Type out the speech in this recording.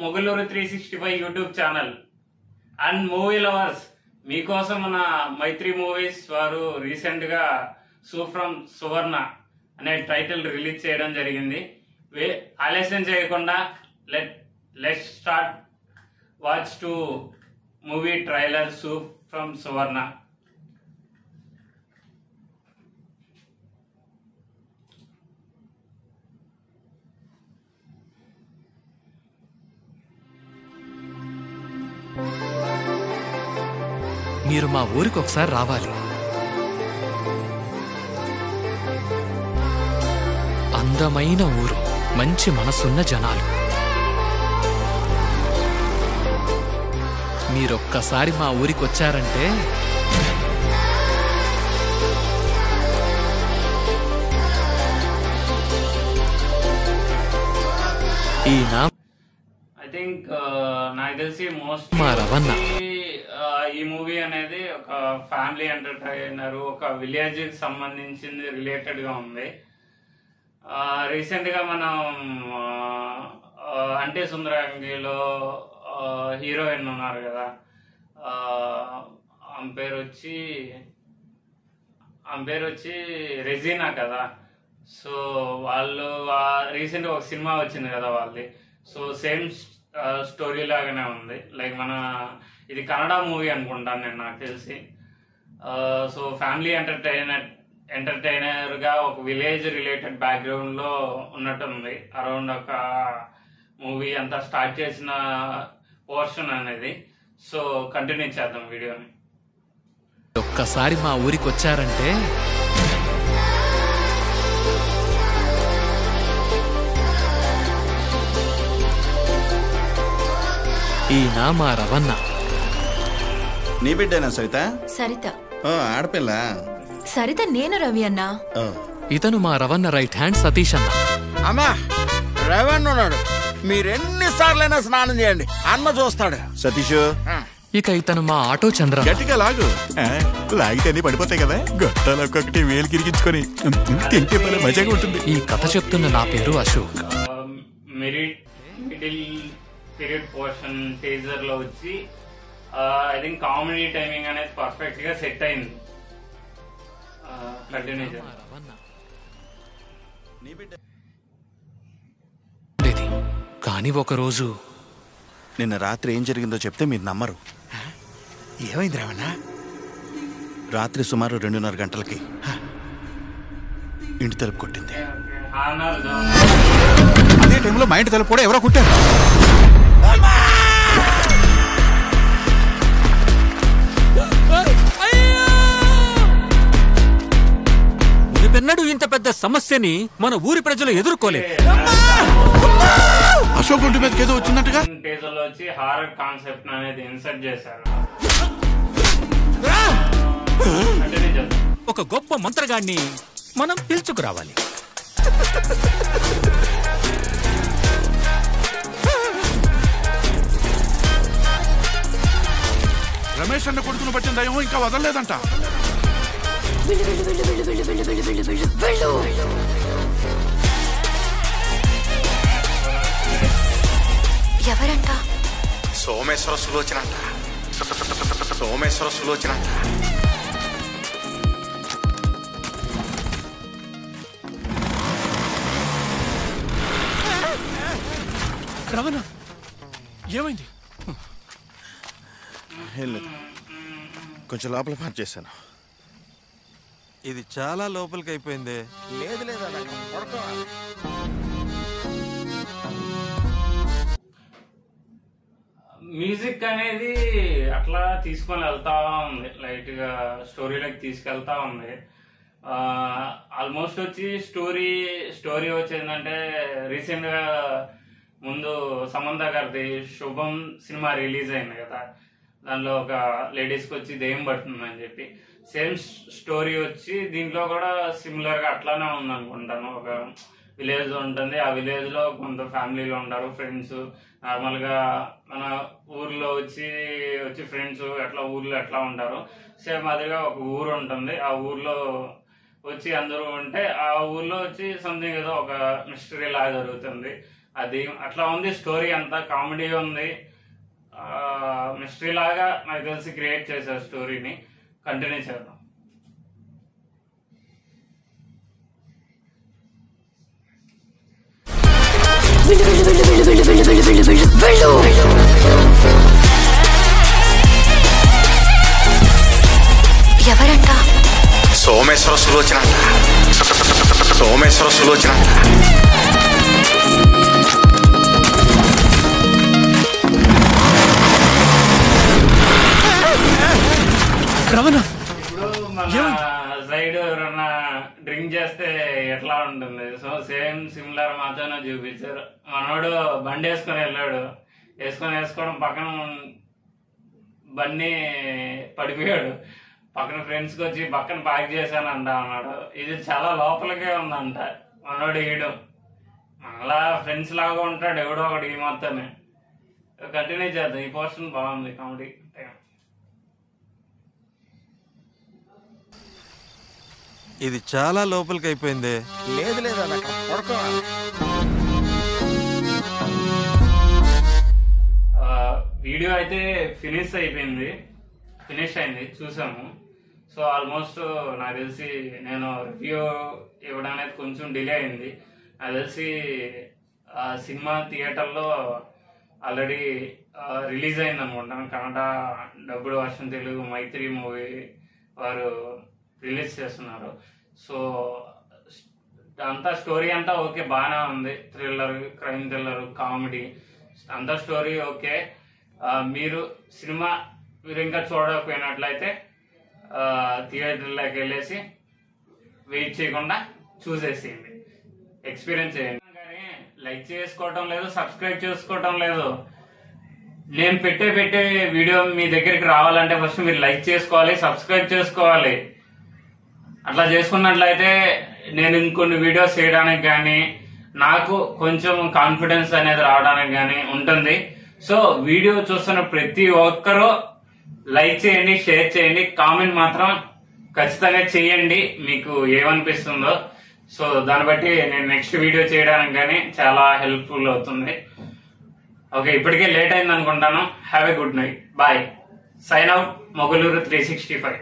Mogaluru 365 YouTube channel and movie lovers. మీకోసం మన మైత్రి movies వారు రీసెంట్ గా సూఫ్రమ్ సువర్ణ అనే టైటిల్ రిలీజ్ చేయడం జరిగింది. ఆలస్యం చేయకుండా let start watch to movie trailer సూఫ్రమ్ సువర్ణ. మీరు మా ఊరికి ఒకసారి రావాలి. అందమైన ఊరు, మంచి మనసున్న జనాలు. మీరొక్కసారి మా ఊరికి వచ్చారంటే ఈయన ఐ థింక్ నాకు తెలిసి మోస్ట్ మా రవణ. ఈ మూవీ అనేది ఒక ఫ్యామిలీ ఎంటర్టైనర్, ఒక విలేజ్ కి సంబంధించింది రిలేటెడ్ గా ఉంది. రీసెంట్ గా మనం అంటే సుందరంగిలో హీరోయిన్ ఉన్నారు కదా, ఆమె పేరు వచ్చి రెజీనా కదా. సో వాళ్ళు రీసెంట్ గా ఒక సినిమా వచ్చింది కదా వాళ్ళది. సో సేమ్ స్టోరీ లాగానే ఉంది. లైక్ ఇది కన్నడ మూవీ అనుకుంటాను నేను, నాకు తెలిసి. సో ఫ్యామిలీ ఎంటర్టైనర్ గా ఒక విలేజ్ రిలేటెడ్ బ్యాక్గ్రౌండ్ లో ఉన్నట్టుంది. అరౌండ్ ఒక మూవీ అంతా స్టార్ట్ చేసిన పోర్షన్ అనేది. సో కంటిన్యూ చేద్దాం వీడియోని. ఒక్కసారి మా ఊరికి వచ్చారంటే ఈయన మా రవణ. నీ బిడ్డేనా సరిత? సరిత. ఆడపిల్ల సరిత నేను రవి అన్నా. ఇతను మా రవణ రైట్ హ్యాండ్ సతీష్ అన్న. అమ్మా రవణ ఉన్నాడు, మీరెన్నిసార్లైనా స్నానం చేయండి, అన్న చూస్తాడు. సతీష్ ఇక ఇతను మా ఆటో చంద్ర. గట్టిగా లాగు, లాగితే అన్ని పడిపోతాయి కదా. గొట్టాలు ఒక్కొక్కటి వేలు కిరికించుకొని తింటే పని మజాగా ఉంటుంది. ఈ కథ చెప్తున్న నా పేరు Ashok. Middle period portion teaser లో వచ్చి ఐ థింక్ కామెడీ టైమింగ్ అనేది పర్ఫెక్ట్ గా సెట్ అయింది. కంటిన్యూ చేద్దాం. కానీ ఒకరోజు నిన్న రాత్రి ఏం జరిగిందో చెప్తే మీరు నమ్మరు. ఏమైంది రవణ? రాత్రి సుమారు 2:30 గంటలకి ఇంటి తలుపు కొట్టింది. అదే టైంలో మా ఇంటి తలుపు కూడా ఎవరో కుట్టారు. పెన్నడు ఇంత పెద్ద సమస్యని మన ఊరి ప్రజలు ఎదుర్కోలేదు. అశోక్ ఒంటి మీదకి ఏదో వచ్చినట్టుగా టీజర్ లో వచ్చి హారర్ కాన్సెప్ట్ అనేది ఇన్సర్ట్ చేశారు. ఒక గొప్ప మంత్రగాడిని మనం పిలుచుకురావాలి. రమేష్ అన్న కొడుకును పట్టిన దయ్యం ఇంకా వదలలేదంట. ఎవరంట? సోమేశ్వర సులోచనంట. రవణ ఏమైంది? ఏం లేదు, కొంచెం లోపల పాటు చేశాను. ఇది చాలా లోపలికి అయిపోయింది. లేదు లేదు మ్యూజిక్ అనేది అట్లా తీసుకొని వెళ్తా ఉంది, లైట్ గా స్టోరీలోకి తీసుకెళ్తా ఉంది. ఆల్మోస్ట్ వచ్చి స్టోరీ వచ్చేందంటే రీసెంట్ గా ముందు సమంత గారిది శుభం సినిమా రిలీజ్ అయింది కదా. దానిలో ఒక లేడీస్ కి వచ్చి దెయ్యం పడుతుందని చెప్పి సేమ్ స్టోరీ వచ్చి దీంట్లో కూడా సిమిలర్ గా అట్లానే ఉంది అనుకుంటాను. ఒక విలేజ్ ఉంటుంది, ఆ విలేజ్ లో కొంత ఫ్యామిలీలో ఉంటారు, ఫ్రెండ్స్. నార్మల్ గా మన ఊర్లో వచ్చి ఫ్రెండ్స్ ఎట్లా ఊర్లో ఎట్లా ఉంటారు, సేమ్ అదిగా ఒక ఊరు ఉంటుంది. ఆ ఊర్లో వచ్చి అందరూ ఉంటే ఆ ఊర్లో వచ్చి సంథింగ్ ఏదో ఒక మిస్టరీ లాగా జరుగుతుంది. అది అట్లా ఉంది. స్టోరీ అంతా కామెడీ ఉంది, మిస్టరీ లాగా నాకు తెలిసి క్రియేట్ చేశారు. స్టోరీని కంటిన్యూ చేద్దాం. ఎవరంట? సోమేశ్వర సులోచన సోమేశ్వర సులోచన ఇప్పుడు మన సైడ్ ఎవరన్నా డ్రింక్ చేస్తే ఎట్లా ఉంటుంది, సో సేమ్ సిమిలర్ మాతోనే చూపించారు. మనోడు బండి వేసుకొని వెళ్ళాడు, వేసుకోవడం పక్కన బండి పడిపోయాడు. పక్కన ఫ్రెండ్స్ కి వచ్చి పక్కన ప్యాక్ చేశానంట అన్నాడు. ఇది చాలా లోపలికే ఉందంట. మనోడు వేయడం మళ్ళా ఫ్రెండ్స్ లాగా ఉంటాడు ఎవడో ఒకటి. ఈ మొత్తమే కంటిన్యూ చేద్దాం. ఈ పోర్షన్ బాగుంది, కామెడీ. ఇది చాలా లోపలికి అయిపోయింది. లేదు లేదన్న పడుకోవాలి. వీడియో అయితే ఫినిష్ అయింది, చూసాము. సో ఆల్మోస్ట్ నాకు తెలిసి నేను రివ్యూ ఇవ్వడానికి కొంచెం డిలే అయింది. నాకు తెలిసి సినిమా థియేటర్లో ఆల్రెడీ రిలీజ్ అయింది అనుకుంటాను. కన్నడ డబ్బుడు వర్షన్ తెలుగు మైత్రి మూవీ వారు రిలీజ్ చేస్తున్నారు. సో అంతా స్టోరీ అంతా ఓకే, బాగానే ఉంది. థ్రిల్లర్, క్రైమ్ థ్రిల్లర్, కామెడీ అంతా స్టోరీ ఓకే. మీరు ఇంకా చూడకపోయినట్లయితే థియేటర్లోకి వెళ్ళేసి వెయిట్ చేయకుండా చూసేసేయండి, ఎక్స్పీరియన్స్ చేయండి. కానీ లైక్ చేసుకోవటం లేదు, సబ్స్క్రైబ్ చేసుకోవటం లేదు. నేను పెట్టే వీడియో మీ దగ్గరికి రావాలంటే ఫస్ట్ మీరు లైక్ చేసుకోవాలి, సబ్స్క్రైబ్ చేసుకోవాలి. అట్లా చేసుకున్నట్లయితే నేను ఇంకొన్ని వీడియోస్ చేయడానికి కానీ నాకు కొంచెం కాన్ఫిడెన్స్ అనేది రావడానికి కానీ ఉంటుంది. సో వీడియో చూస్తున్న ప్రతి ఒక్కరూ లైక్ చేయండి, షేర్ చేయండి, కామెంట్ మాత్రం ఖచ్చితంగా చేయండి మీకు ఏమనిపిస్తుందో. సో దాన్ని బట్టి నేను నెక్స్ట్ వీడియో చేయడానికి కానీ చాలా హెల్ప్ఫుల్ అవుతుంది. ఓకే, ఇప్పటికే లేట్ అయింది అనుకుంటాను. Have a good night, bye. Sign out, Mogaluru 365.